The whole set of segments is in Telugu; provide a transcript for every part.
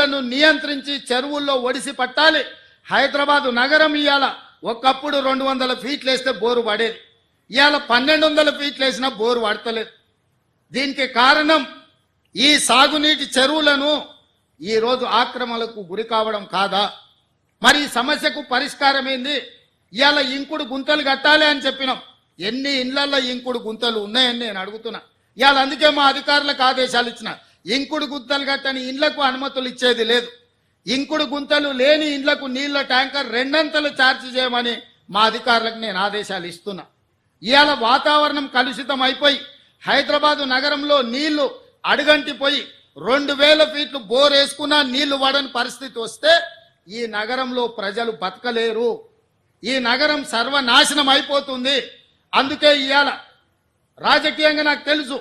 చెరువులను నియంత్రించి చెరువుల్లో ఒడిసి పట్టాలి. హైదరాబాదు నగరం ఇవాళ ఒకప్పుడు 200 ఫీట్లు వేస్తే బోరు పడేది, ఇవాళ 1200 ఫీట్లు వేసినా బోరు పడతలేదు. దీనికి కారణం ఈ సాగునీటి చెరువులను ఈరోజు ఆక్రమణలకు గురి కావడం కాదా? మరి ఈ సమస్యకు పరిష్కారం ఏంది? ఇవాళ ఇంకుడు గుంతలు కట్టాలి అని చెప్పినాం. ఎన్ని ఇళ్లలో ఇంకుడు గుంతలు ఉన్నాయని నేను అడుగుతున్నా. ఇవాళ అందుకే మా అధికారులకు ఆదేశాలు ఇచ్చిన, ఇంకుడు గుంతలు కట్టని ఇండ్లకు అనుమతులు ఇచ్చేది లేదు. ఇంకుడు గుంతలు లేని ఇండ్లకు నీళ్ల ట్యాంకర్ 2 అంతలు ఛార్జ్ చేయమని మా అధికారులకు నేను ఆదేశాలు ఇస్తున్నా. ఇవాళ వాతావరణం కలుషితం అయిపోయి హైదరాబాదు నగరంలో నీళ్లు అడుగంటిపోయి 2000 ఫీట్లు బోర్ వేసుకున్నా నీళ్లు పడని పరిస్థితి వస్తే ఈ నగరంలో ప్రజలు బతకలేరు. ఈ నగరం సర్వనాశనం అయిపోతుంది. అందుకే ఇవాళ రాజకీయంగా నాకు తెలుసు,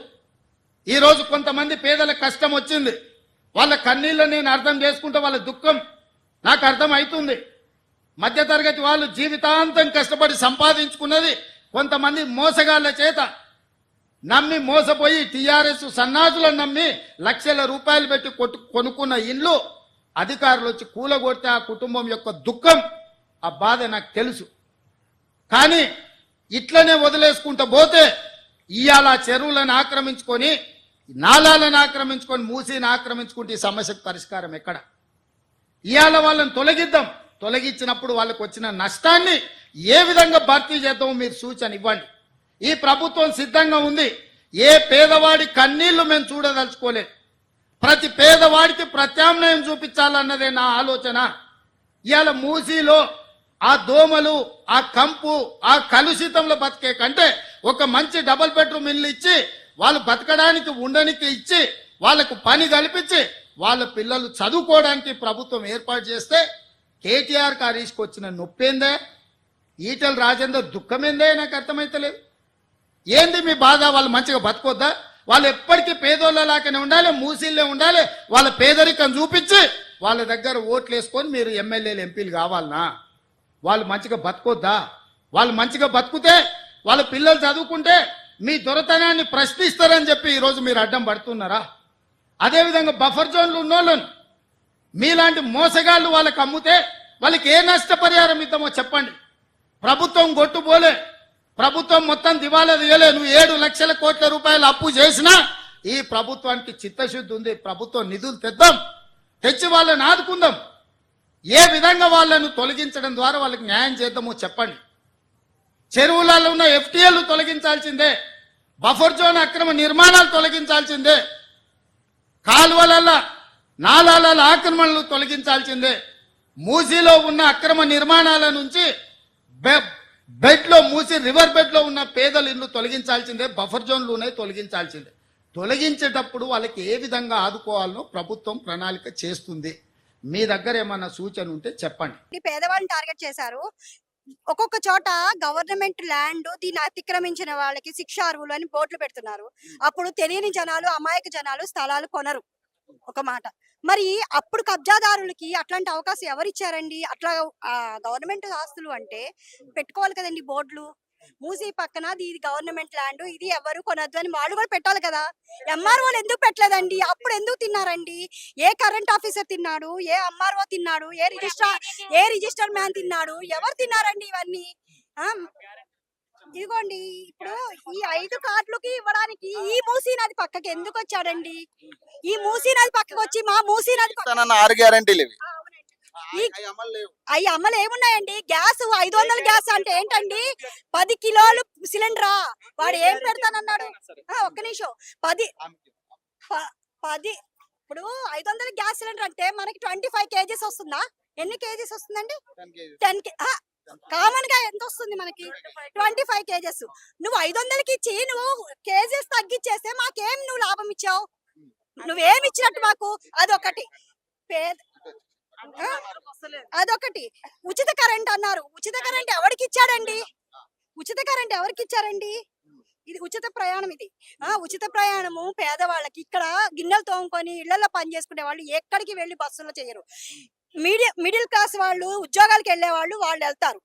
ఈరోజు కొంతమంది పేదల కష్టం వచ్చింది, వాళ్ళ కన్నీళ్ళని నేను అర్థం చేసుకుంటే వాళ్ళ దుఃఖం నాకు అర్థం అవుతుంది. మధ్యతరగతి వాళ్ళు జీవితాంతం కష్టపడి సంపాదించుకున్నది కొంతమంది మోసగాళ్ల చేత నమ్మి మోసపోయి టీఆర్ఎస్ సన్నాసులను నమ్మి లక్షల రూపాయలు పెట్టి కొనుక్కున్న ఇల్లు అధికారులు వచ్చి కూలగొడితే ఆ కుటుంబం యొక్క దుఃఖం, ఆ బాధ నాకు తెలుసు. కానీ ఇట్లనే వదిలేసుకుంటూ పోతే ఇవాళ చెరువులను ఆక్రమించుకొని, నాలాలను ఆక్రమించుకొని, మూసీని ఆక్రమించుకుంటే ఈ సమస్యకు పరిష్కారం ఎక్కడ? ఇవాళ వాళ్ళని తొలగిద్దాం. తొలగించినప్పుడు వాళ్ళకు వచ్చిన నష్టాన్ని ఏ విధంగా భర్తీ చేద్దామో మీరు సూచన ఇవ్వండి. ఈ ప్రభుత్వం సిద్ధంగా ఉంది. ఏ పేదవాడి కన్నీళ్లు మేము చూడదలుచుకోలేదు. ప్రతి పేదవాడికి ప్రత్యామ్నాయం చూపించాలన్నదే నా ఆలోచన. ఇవాళ మూసీలో ఆ దోమలు, ఆ కంపు, ఆ కలుషితంలో బతికే కంటే ఒక మంచి డబుల్ బెడ్రూమ్ ఇల్లు ఇచ్చి వాళ్ళు బతకడానికి ఉండడానికి ఇచ్చి వాళ్ళకు పని కల్పించి వాళ్ళ పిల్లలు చదువుకోవడానికి ప్రభుత్వం ఏర్పాటు చేస్తే కేటీఆర్ హరీష్కి వచ్చిన నొప్పేందే, ఈటల రాజేందర్ దుఃఖమేందే నాకు అర్థమైతలేదు. ఏంది మీ బాధ? వాళ్ళు మంచిగా బతకొద్దా? వాళ్ళు ఎప్పటికీ పేదోళ్ళలాగానే ఉండాలి, మూసీల్లే ఉండాలి. వాళ్ళ పేదరికం చూపించి వాళ్ళ దగ్గర ఓట్లు వేసుకొని మీరు ఎమ్మెల్యేలు ఎంపీలు కావాలనా? వాళ్ళు మంచిగా బతకొద్దా? వాళ్ళు మంచిగా బతుకుతే వాళ్ళ పిల్లలు చదువుకుంటే మీ దొరతనాన్ని ప్రశ్నిస్తారని చెప్పి ఈరోజు మీరు అడ్డం పడుతున్నారా? అదేవిధంగా బఫర్ జోన్లు ఉన్నోళ్ళను మీలాంటి మోసగాళ్ళు వాళ్ళకి అమ్ముతే వాళ్ళకి ఏ నష్టపరిహారం ఇద్దామో చెప్పండి. ప్రభుత్వం గొట్టుపోలే, ప్రభుత్వం మొత్తం దివాలా తీయలే. నువ్వు 7 లక్షల కోట్ల రూపాయలు అప్పు చేసినా ఈ ప్రభుత్వానికి చిత్తశుద్ధి ఉంది. ప్రభుత్వం నిధులు తెద్దాం, తెచ్చి వాళ్ళని ఆదుకుందాం. ఏ విధంగా వాళ్ళను తొలగించడం ద్వారా వాళ్ళకి న్యాయం చేద్దామో చెప్పండి. చెరువులలో ఉన్న ఎఫ్టీఎల్ తొలగించాల్సిందే, బఫర్ జోన్ అక్రమ నిర్మాణాలు తొలగించాల్సిందే, కాలువల నాలాల ఆక్రమణలు తొలగించాల్సిందే, మూసీలో ఉన్న అక్రమ నిర్మాణాల నుంచి బెడ్లో మూసి రివర్ బెడ్లో ఉన్న పేదల ఇల్లు తొలగించాల్సిందే, బఫర్ జోన్లు ఉన్నాయి తొలగించాల్సిందే. తొలగించేటప్పుడు వాళ్ళకి ఏ విధంగా ఆదుకోవాలనో ప్రభుత్వం ప్రణాళిక చేస్తుంది. మీ దగ్గర ఏమన్నా సూచన ఉంటే చెప్పండి. పేదవాళ్ళని టార్గెట్ చేశారు. ఒక్కొక్క చోట గవర్నమెంట్ ల్యాండ్ దీన్ని అతిక్రమించిన వాళ్ళకి శిక్షార్హులు అని బోర్డులు పెడుతున్నారు. అప్పుడు తెలియని జనాలు, అమాయక జనాలు స్థలాలు కొనరు. ఒక మాట. మరి అప్పుడు కబ్జాదారులకి అట్లాంటి అవకాశం ఎవరిచ్చారండి? అట్లా గవర్నమెంట్ ఆస్తులు అంటే పెట్టుకోవాలి కదండి బోర్డులు. మూసీ పక్కన ఇది గవర్నమెంట్ ల్యాండ్, ఇది ఎవరు కొనద్దు అని వాళ్ళు కూడా పెట్టాలి కదా. ఎంఆర్ఓలు ఎందుకు పెట్టలేదండి? అప్పుడు ఎందుకు తిన్నారండి? ఏ కరెంట్ ఆఫీసర్ తిన్నాడు? ఏ ఎంఆర్ఓ తిన్నాడు? ఏ రిజిస్టర్ మ్యాన్ తిన్నాడు? ఎవరు తిన్నారండి ఇవన్నీ? ఇదిగోండి, ఇప్పుడు ఈ 5 కార్డులకి ఇవ్వడానికి ఈ మూసీ నది పక్కకి ఎందుకు వచ్చాడండి? ఈ మూసీ నది పక్కకు వచ్చి మా మూసీ నది అవి అమలు ఏమున్నాయండి? గ్యాస్ 500 గ్యాస్ అంటే ఏంటండి? 10 కిలోలు సిలిండరా? వాడు ఏం పెడతానన్నాడు? ఒక్క నిమిషం. 10 ఇప్పుడు 500 గ్యాస్ సిలిండర్ అంటే మనకి 25 కేజీస్ వస్తుందా? ఎన్ని కేజీస్ వస్తుందండి? 10 కామన్ గా ఎంత వస్తుంది మనకి? 25 కేజెస్. నువ్వు 500కి ఇచ్చి నువ్వు కేజీస్ తగ్గించేస్తే మాకేం నువ్వు లాభం ఇచ్చావు? నువ్వేమి ఇచ్చినట్టు మాకు? అదొకటి. అదొకటి. ఉచిత కరెంట్ అన్నారు. ఉచిత కరెంట్ ఎవరికి ఇచ్చాడండి? ఉచిత కరెంట్ ఎవరికి ఇచ్చారండి? ఇది ఉచిత ప్రయాణం. ఇది ఉచిత ప్రయాణము పేదవాళ్ళకి. ఇక్కడ గిన్నెలు తోముకొని ఇళ్లలో పని చేసుకునే వాళ్ళు ఎక్కడికి వెళ్ళి బస్సులో చేయరు. మిడిల్ క్లాస్ వాళ్ళు, ఉద్యోగాలకు వెళ్లే వాళ్ళు వెళ్తారు,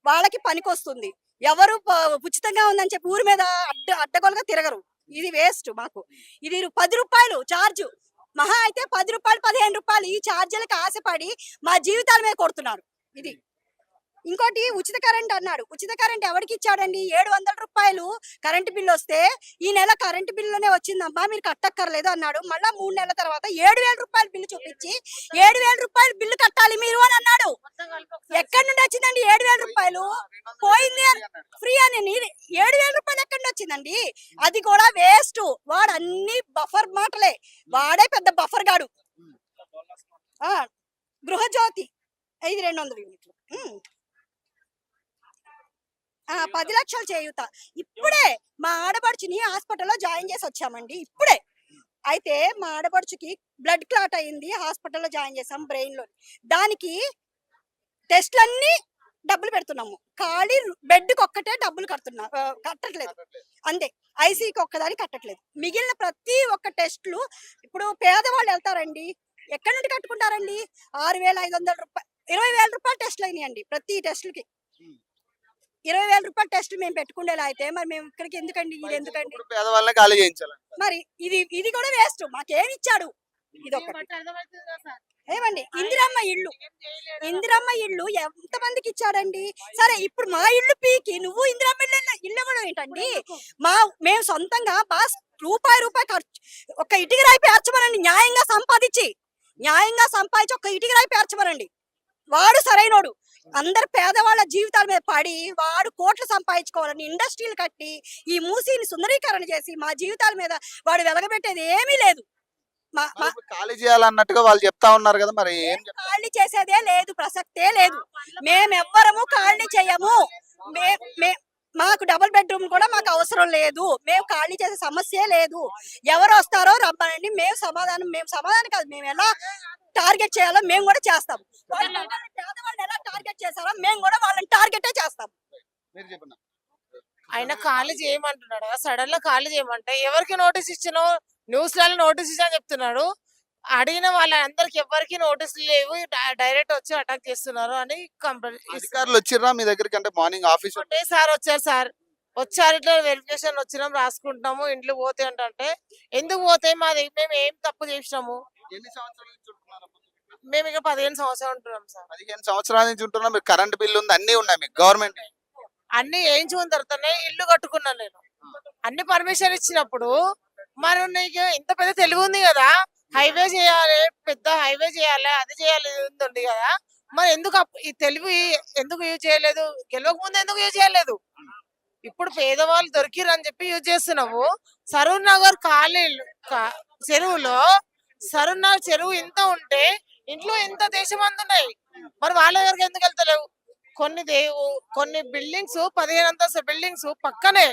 వాళ్ళకి పనికొస్తుంది. ఎవరు ఉచితంగా ఉందని చెప్పి ఊరి మీద అడ్డగోలుగా తిరగరు. ఇది వేస్ట్ మాకు. ఇది 10 రూపాయలు చార్జ్. మహా అయితే 10 రూపాయలు 15 రూపాయలు ఈ ఛార్జీలకు ఆశపడి మా జీవితాల మీద కొడుతున్నారు. ఇది ఇంకోటి ఉచిత కరెంట్ అన్నాడు. ఉచిత కరెంట్ ఎవరికి ఇచ్చాడండి? 700 రూపాయలు కరెంటు బిల్లు వస్తే ఈ నెల కరెంటు బిల్లులోనే వచ్చిందమ్మా మీరు కట్టక్కర్లేదు అన్నాడు. మళ్ళా 3 నెలల తర్వాత 7,000 రూపాయలు బిల్లు చూపించి 7,000 రూపాయలు బిల్లు కట్టాలి మీరు అని అన్నాడు. ఎక్కడి నుండి వచ్చిందండి 7,000 రూపాయలు? పోయింది ఫ్రీ అని 7,000 రూపాయలు ఎక్కడి నుండి వచ్చిందండి? అది కూడా వేస్ట్. వాడు అన్ని బఫర్ మాటలే. వాడే పెద్ద బఫర్ గాడు. గృహజ్యోతి 200 యూనిట్లు 10 లక్షలు చేయూత. ఇప్పుడే మా ఆడపడుచుని హాస్పిటల్లో జాయిన్ చేసి వచ్చామండి ఇప్పుడే. అయితే మా ఆడపడుచుకి బ్లడ్ క్లాట్ అయింది, హాస్పిటల్లో జాయిన్ చేసాం బ్రెయిన్ లో. దానికి టెస్ట్లన్నీ డబ్బులు పెడుతున్నాము. ఖాళీ బెడ్కి ఒక్కటే డబ్బులు కట్టట్లేదు అంతే. ఐసీకి ఒక్కదాని కట్టట్లేదు. మిగిలిన ప్రతి ఒక్క టెస్ట్లు ఇప్పుడు పేదవాళ్ళు వెళ్తారండి, ఎక్కడి నుండి కట్టుకుంటారండి? 6,500 రూపాయలు 20,000 రూపాయలు టెస్ట్లు అయినాయండి ప్రతి టెస్ట్లకి. 20,000 రూపాయల టెస్ట్ మేము పెట్టుకునేలా అయితే మరి మేము ఇక్కడికి ఎందుకండి? ఇది ఎందుకండి? పేదవాళ్ళని ఖాళీ చేయించాలి. మరి ఇది కూడా వేస్ట్. మాకేమి ఇచ్చాడు? ఇది ఒకటి. ఏమండి ఇందిరమ్మ ఇల్లు ఎంత మందికి ఇచ్చాడండి? సరే ఇప్పుడు మా ఇల్లు పీకి నువ్వు ఇందిరమ్మ ఇల్లు ఇవ్వడం ఏంటండి? మేము సొంతంగా రూపాయి ఖర్చు ఒక ఇటుక రాయి పేర్చమనండి. న్యాయంగా సంపాదించి ఒక ఇటుక రాయి పేర్చమనండి. వాడు సరైనోడు. అందరు పేదవాళ్ళ జీవితాల మీద పడి వాడు కోట్లు సంపాదించుకోవాలని ఇండస్ట్రీలు కట్టి ఈ మూసీని సుందరీకరణ చేసి మా జీవితాల మీద వాడు వెలగబెట్టేది ఏమీ లేదు. ఖాళీ చేయాలన్నట్టుగా వాళ్ళు చెప్తా ఉన్నారు కదా, మరి ఖాళీ చేసేదే లేదు, ప్రసక్తే లేదు. మేమెవ్వరము ఖాళీ చేయము. మాకు డబుల్ బెడ్రూమ్ కూడా మాకు అవసరం లేదు. మేము ఖాళీ చేసే సమస్యే లేదు. ఎవరు వస్తారో రమ్మనండి. మేము సమాధానం కాదు, మేము ఎలా టార్గెట్ చేయాలో మేము కూడా చేస్తాం. పేదవాళ్ళని ఎలా టార్గెట్ చేస్తారో మేము కూడా వాళ్ళని టార్గెటే చేస్తాం. ఆయన ఖాళీ చేయమంటున్నాడు కదా, సడన్ గా ఖాళీ చేయమంటే ఎవరికి నోటీస్ ఇచ్చినో న్యూస్ లలో నోటీస్ ఇచ్చా చెప్తున్నాడు. అడిగిన వాళ్ళందరికి ఎవరికి నోటీసులు లేవు, డైరెక్ట్ వచ్చి అటాక్ చేస్తున్నారు అని కంప్లైంట్. అధికారులు వచ్చిర్రా మీ దగ్గరికి? అంటే మార్నింగ్ ఆఫీస్ సార్ వచ్చారు ఇట్లా వెరిఫికేషన్ వచ్చినాం, రాసుకుంటున్నాము, ఇంట్లో పోతే అంటే ఎందుకు పోతే మేము ఏం తప్పు చేసినాము? ఎన్ని సంవత్సరాల నుంచి ఉంటున్నారు? మేము ఇక 15 సంవత్సరాలు ఉంటున్నాం సార్. 15 సంవత్సరాల నుంచి ఉంటున్నాం. మీకు కరెంట్ బిల్లు ఉంది, అన్ని ఉన్నాయి మీకు గవర్నమెంట్. అన్ని వేయించుకున్న తర్వాతనే ఇల్లు కట్టుకున్నాను నేను. అన్ని పర్మిషన్ ఇచ్చినప్పుడు మరి నీకు ఇంత పెద్ద తెలివి ఉంది కదా, హైవే చేయాలి, పెద్ద హైవే చేయాలి, అది చేయాలి, ఇది ఉంది కదా, మరి ఎందుకు ఈ తెలివి ఎందుకు యూజ్ చేయలేదు? గెలవక ముందు ఎందుకు యూజ్ చేయలేదు? ఇప్పుడు పేదవాళ్ళు దొరికిరు అని చెప్పి యూజ్ చేస్తున్నావు. సరూర్ నగర్ సరూర్ నగర్ చెరువు ఇంత ఉంటే ఇంట్లో ఎంత దేశమంది ఉన్నాయి, మరి వాళ్ళ దగ్గరికి ఎందుకు వెళ్తలేవు? కొన్ని బిల్డింగ్స్ 15 అంతస్తు బిల్డింగ్స్ పక్కనే